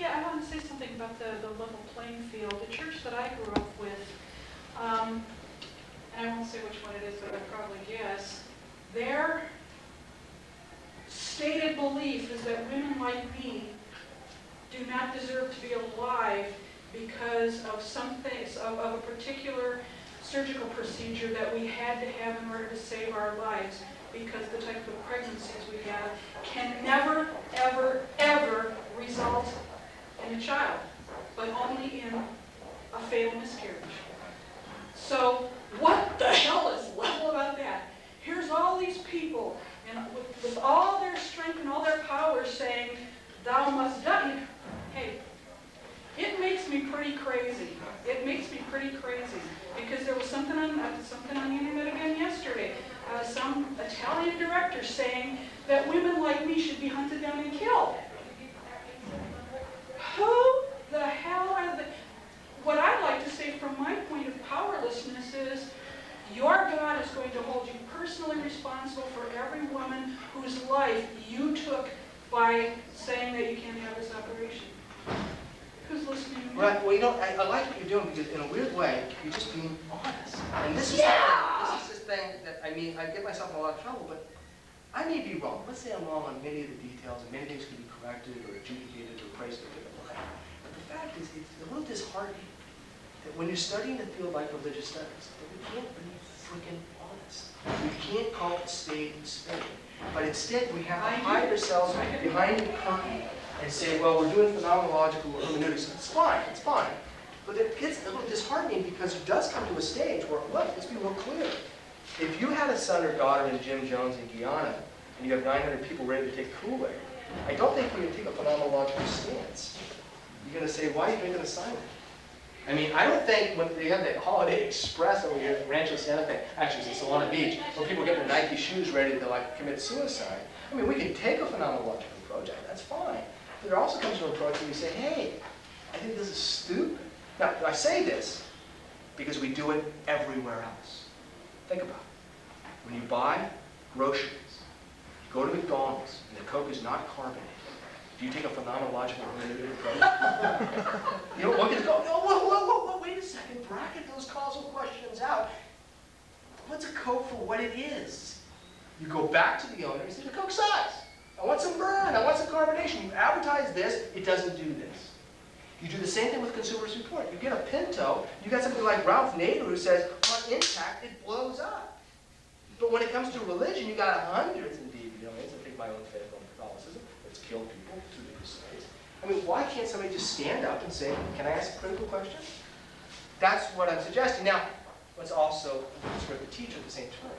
Yeah, I want to say something about the level playing field. The church that I grew up with, and I won't say which one it is, but I'll probably guess, their stated belief is that women like me do not deserve to be alive because of something, of a particular surgical procedure that we had to have in order to save our lives, because the type of pregnancies we have can never, ever, ever result in a child, but only in a fatal miscarriage. So what the hell is level about that? Here's all these people, and with all their strength and all their power saying, thou must die. Hey, it makes me pretty crazy. It makes me pretty crazy. Because there was something on the internet again yesterday. Some Italian director saying that women like me should be hunted down and killed. Who the hell are they? What I'd like to say from my point of powerlessness is, your God is going to hold you personally responsible for every woman whose life you took by saying that you can't have this operation. Who's listening? Right. Well, you know, I like what you're doing, because in a weird way, you're just being honest. And this is this thing that, I mean, I get myself in a lot of trouble, but I may be wrong. Let's say I'm wrong on many of the details, and many things can be corrected or adjudicated or praised in a different light. But the fact is, it's a little disheartening that when you're studying a field like religious studies, that we can't be freaking honest. We can't call it spade a spade. But instead, we have to hide ourselves behind a curtain and say, well, we're doing phenomenological hermeneutics. It's fine, it's fine. But it gets a little disheartening, because it does come to a stage where, look, let's be real clear. If you had a son or daughter in Jim Jones in Guyana, and you have 900 people ready to take Kool-Aid, I don't think you're going to take a phenomenological stance. You're going to say, why are you making an assignment? I mean, I don't think when they have that Holiday Express over here at Rancho Santa Fe, actually it's in Solana Beach, where people get their Nike shoes ready to like commit suicide. I mean, we can take a phenomenological approach, that's fine. But there also comes to an approach where you say, hey, I think this is stupid. Now, I say this because we do it everywhere else. Think about it. When you buy groceries, you go to McDonald's, and the Coke is not carbonated. Do you take a phenomenological hermeneutic approach? You don't look at it and go, no, whoa, wait a second, bracket those causal questions out. What's a Coke for what it is? You go back to the owner and say, the Coke size. I want some burn, I want some carbonation. You advertise this, it doesn't do this. You do the same thing with Consumer's Report. You get a Pinto, you got something like Ralph Nader who says, on impact, it blows up. But when it comes to religion, you got hundreds indeed. You know, I take my own faith on Catholicism. It's killed people through the Crusades. I mean, why can't somebody just stand up and say, can I ask a critical question? That's what I'm suggesting. Now, let's also sort of teach at the same time.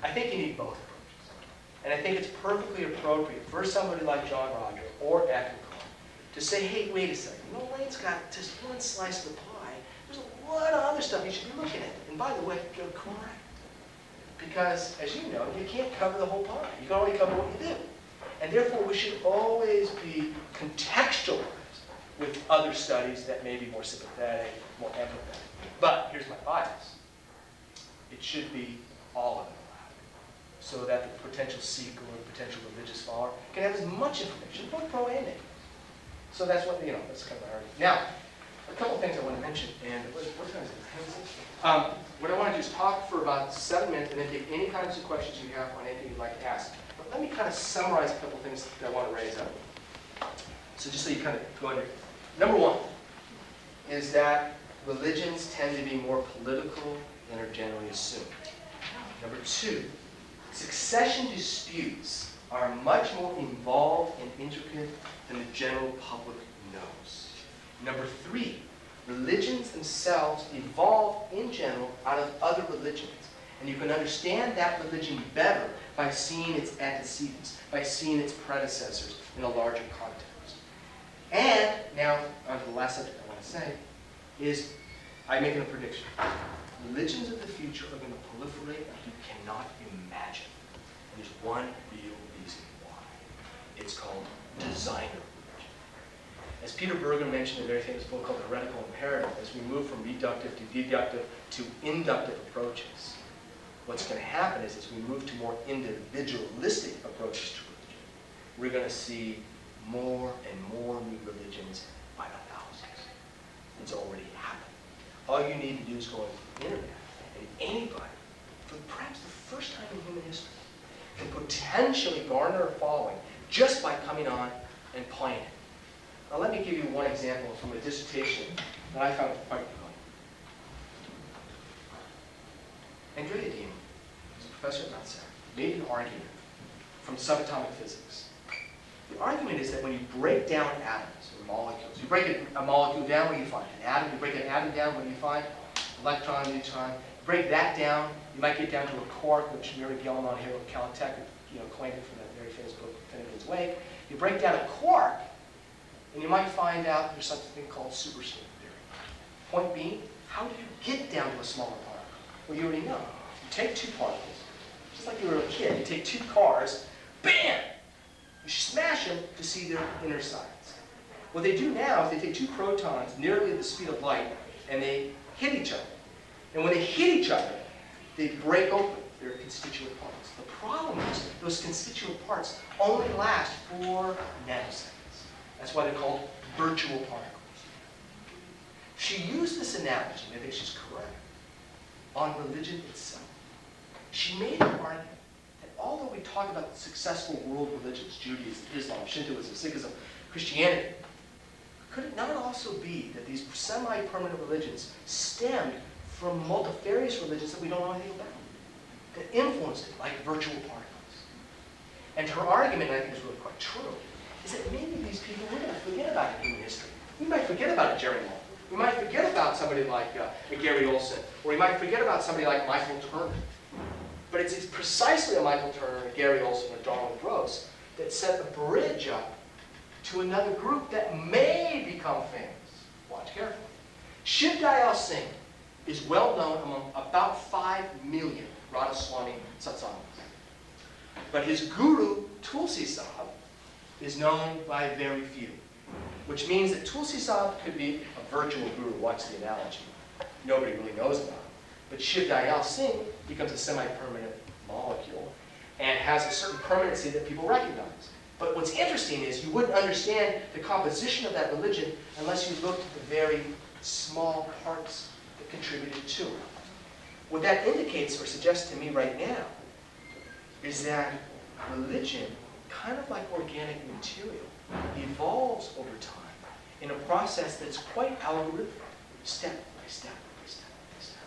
I think you need both approaches. And I think it's perfectly appropriate for somebody like John Roger or Eckhart to say, hey, wait a second, you know, Lane's got just one slice of the pie. There's a lot of other stuff you should be looking at. And by the way, you're correct. Because, as you know, you can't cover the whole pie. You can only cover what you do. And therefore, we should always be contextualized with other studies that may be more sympathetic, more empathetic. But here's my bias. It should be all of it, so that the potential seeker or potential religious follower can have as much information, both pro and negative. So that's what, you know, that's kind of my argument. Now, a couple things I want to mention, and what time is it? What I want to do is talk for about 7 minutes and then take any kinds of questions you have on anything you'd like to ask. But let me kind of summarize a couple things that I want to raise up. So just so you kind of go under. Number one is that religions tend to be more political than are generally assumed. Number two, succession disputes are much more involved and intricate than the general public knows. Number three, religions themselves evolve in general out of other religions. And you can understand that religion better by seeing its antecedents, by seeing its predecessors in a larger context. And now, on to the last subject I want to say, is I'm making a prediction. Religions of the future are going to proliferate like you cannot imagine. And there's one real reason why. It's called designer religion. As Peter Bergen mentioned in a very famous book called Heretical Imperative, as we move from reductive to deductive to inductive approaches, what's going to happen is as we move to more individualistic approaches to religion, we're going to see more and more new religions by the thousands. It's already happened. All you need to do is go on the internet, and anybody, for perhaps the first time in human history, can potentially garner a following just by coming on and playing it. Now let me give you one example from a dissertation that I found quite compelling. Andrea Diemen, who's a professor at Mount Sinai, made an argument from subatomic physics. The argument is that when you break down atoms or molecules, you break a molecule down, what do you find? An atom. You break an atom down, what do you find? Electron, neutron. Break that down, you might get down to a quark, which Mary Gell-Mann here at Caltech, coined it from that very famous book, Finnegan's Wake. You break down a quark, and you might find out there's something called superstring theory. Point being, how do you get down to a smaller particle? Well, you already know. You take two particles, just like you were a kid. You take two cars, bam! You smash them to see their inner sides. What they do now is they take two protons nearly at the speed of light, and they hit each other. And when they hit each other, they break open their constituent parts. The problem is those constituent parts only last 4 nanoseconds. That's why they're called virtual particles. She used this analogy, and I think she's correct, on religion itself. She made an argument that although we talk about successful world religions, Judaism, Islam, Shintoism, Sikhism, Christianity, could it not also be that these semi-permanent religions stemmed from multifarious religions that we don't know anything about, that influenced it, like virtual particles? And her argument, and I think is really quite true, is that maybe these people, we're going to forget about in human history. We might forget about a Jerry Moll. We might forget about somebody like a Gary Olson, or we might forget about somebody like Michael Turner. But it's precisely a Michael Turner, a Gary Olson, or Darwin Gross that set a bridge up to another group that may become famous. Watch carefully. Shiv Dayal Singh is well known among about 5 million Radhaswami satsangas. But his guru, Tulsi Sahib, is known by very few, which means that Tulsi Sahib could be a virtual guru. Watch the analogy. Nobody really knows about him. But Shiv Dayal Singh becomes a semi-permanent molecule and has a certain permanency that people recognize. But what's interesting is you wouldn't understand the composition of that religion unless you looked at the very small parts that contributed to it. What that indicates or suggests to me right now is that religion, kind of like organic material, evolves over time in a process that's quite algorithmic, step by step by step by step.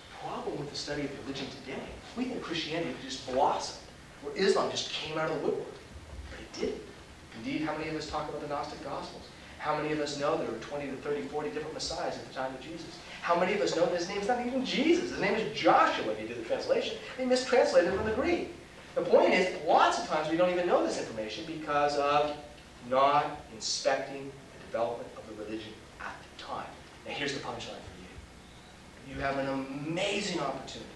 The problem with the study of religion today, we think Christianity just blossomed, or Islam just came out of the woodwork. But it didn't. Indeed, how many of us talk about the Gnostic Gospels? How many of us know there were 20 to 30, 40 different messiahs at the time of Jesus? How many of us know that his name is not even Jesus? His name is Joshua, if you do the translation. They mistranslated from the Greek. The point is, lots of times we don't even know this information because of not inspecting the development of the religion at the time. Now here's the punchline for you. You have an amazing opportunity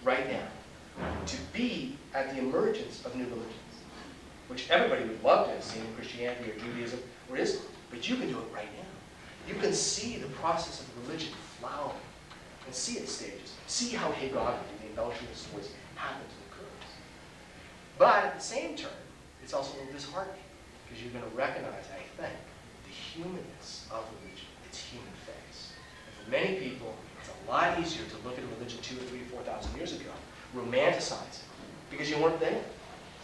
right now to be at the emergence of new religions, which everybody would love to have seen in Christianity or Judaism or Islam. But you can do it right now. You can see the process of religion flowering and see its stages. See how Hagar, the embellishment of stories, happens and occurs. But at the same turn, it's also a little disheartening because you're going to recognize, I think, the humanness of religion, its human face. And for many people, it's a lot easier to look at a religion 2,000 or 3,000 or 4,000 years ago, romanticize it, because you weren't there.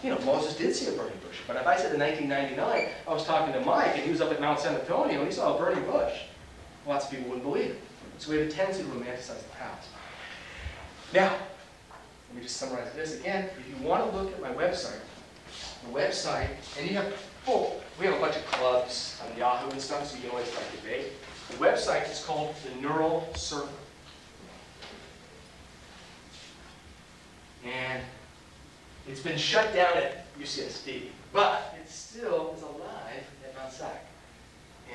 You know, Moses did see a burning bush. But if I said in 1999, I was talking to Mike, and he was up at Mount San Antonio, and he saw a burning bush, lots of people wouldn't believe it. So we have a tendency to romanticize the past. Now, let me just summarize this again. If you want to look at my website, and you have, we have a bunch of clubs on Yahoo and stuff, so you can always participate. The website is called the Neuralsurfer. And it's been shut down at UCSD, but it still is alive at Mount Sac.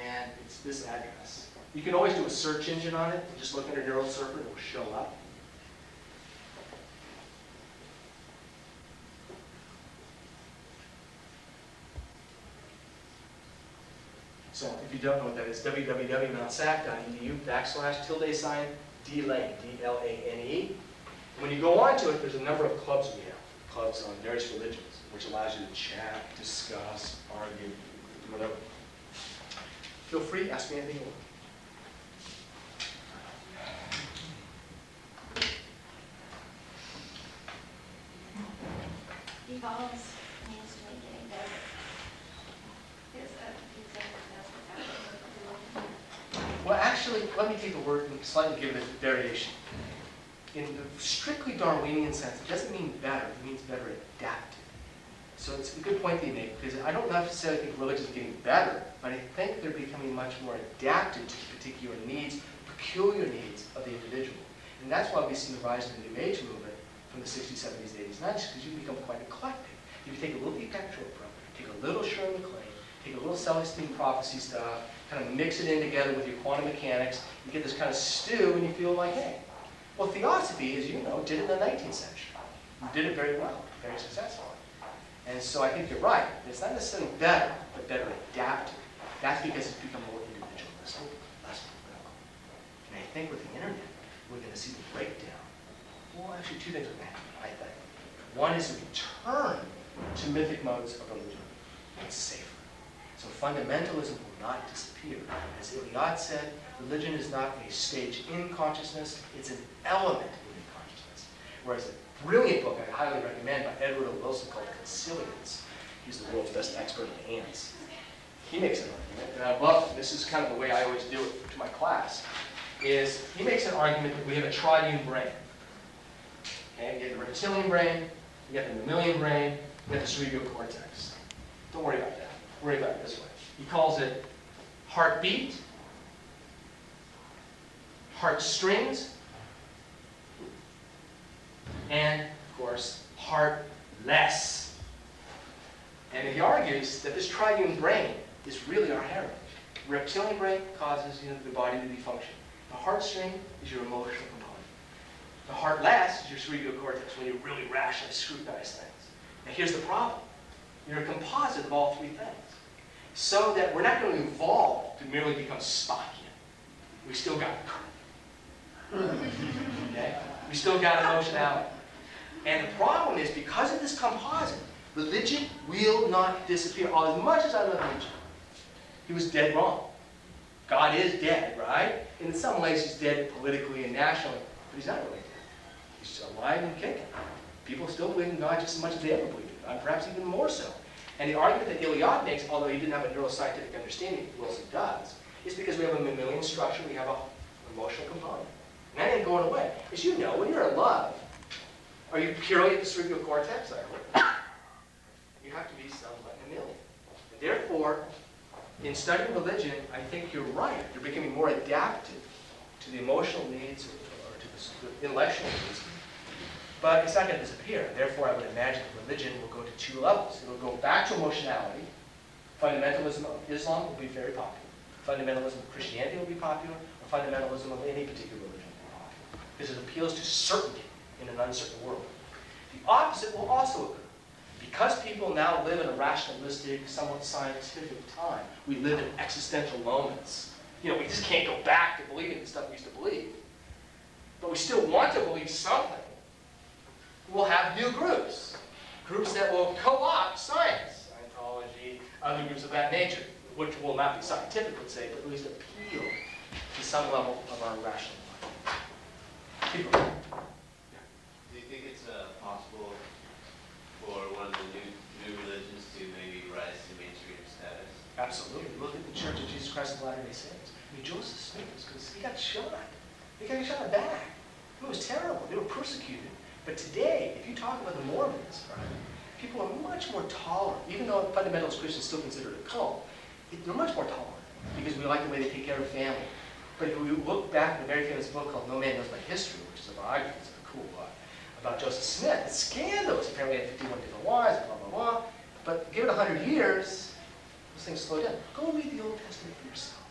And it's this address. You can always do a search engine on it. Just look under Neuralsurfer, it will show up. So if you don't know what that is, www.mountsac.edu/~DLANE, D-L-A-N-E. When you go on to it, there's a number of clubs we have. Clubs on various religions, which allows you to chat, discuss, argue. whatever. Feel free, ask me anything you want. Evolves means to me getting better. Is that that's what's happening? Well, actually, let me take a word and slightly give it a variation. In the strictly Darwinian sense, it doesn't mean better, it means better adapted. So it's a good point that you make, because I don't necessarily think religion is getting better, but I think they're becoming much more adapted to the particular needs, peculiar needs of the individual. And that's why we see the rise of the New Age movement from the 60s, 70s, 80s, 90s, because you can become quite eclectic. If you take a little Pictet from, take a little Shirley MacLaine, take a little Celestine prophecy stuff, kind of mix it in together with your quantum mechanics, you get this kind of stew, and you feel like, hey. Well, theosophy, as you know, did it in the 19th century. You did it very well, very successfully. And so I think you're right. It's not necessarily better, but better adapted. That's because it's become more individualistic, less political. And I think with the internet, we're going to see the breakdown. Well, actually, two things are going to happen, I think. One is a return to mythic modes of religion. It's safer. So fundamentalism will not disappear. As Eliade said, religion is not a stage in consciousness, it's an element in consciousness. Whereas a brilliant book I highly recommend by Edward O. Wilson called Concilians, he's the world's best expert on ants. He makes an argument, and I love it, this is kind of the way I always do it to my class, is he makes an argument that we have a triune brain. Okay, you have the reptilian brain, you have the mammalian brain, you have the cerebral cortex. Don't worry about that. Worry about it this way. He calls it heartbeat, heartstrings, and, of course, heartless. And he argues that this triune brain is really our heritage. The reptilian brain causes the body to be functioning. The heartstring is your emotional component. The heartless is your cerebral cortex when you really rationally scrutinize things. Now here's the problem. You're a composite of all three things. So that we're not going to evolve to merely become Stockian. We still got okay? We still got emotionality. And the problem is, because of this composite, religion will not disappear. As much as I love Nietzsche, he was dead wrong. God is dead, right? In some ways, he's dead politically and nationally, but he's not really dead. He's alive and kicking. People still believe in God just as much as they ever believed in God, perhaps even more so. And the argument that Eliade makes, although he didn't have a neuroscientific understanding, Wilson does, is because we have a mammalian structure, we have an emotional component. And that ain't going away. As you know, when you're in love, are you purely at the cerebral cortex? You have to be somewhat mammalian. And therefore, in studying religion, I think you're right. You're becoming more adapted to the emotional needs or to the intellectual needs. But it's not going to disappear. Therefore, I would imagine that religion will go to two levels. It will go back to emotionality. Fundamentalism of Islam will be very popular. Fundamentalism of Christianity will be popular, or fundamentalism of any particular religion will be popular. Because it appeals to certainty in an uncertain world. The opposite will also occur. Because people now live in a rationalistic, somewhat scientific time, we live in existential moments. We just can't go back to believing the stuff we used to believe. But we still want to believe something. We'll have new groups. Groups that will co-opt science, Scientology, other groups of that nature, which will not be scientific, let's say, but at least appeal to some level of our rational mind. Keep going. Do you think it's possible for one of the new religions to maybe rise to mainstream status? Absolutely. Look at the Church of Jesus Christ of Latter-day Saints. Joseph Smith was because he got shot. He got shot in the back. It was terrible. They were persecuted. But today, if you talk about the Mormons, right, people are much more tolerant. Even though fundamentalist Christians still consider it a cult, they're much more tolerant because we like the way they take care of family. But if we look back at the very famous book called No Man Knows My History, which is a biography, it's a cool book, about Joseph Smith, it's scandalous. Apparently he had 51 different wives, blah, blah, blah. But give it 100 years, those things slow down. Go read the Old Testament for yourself.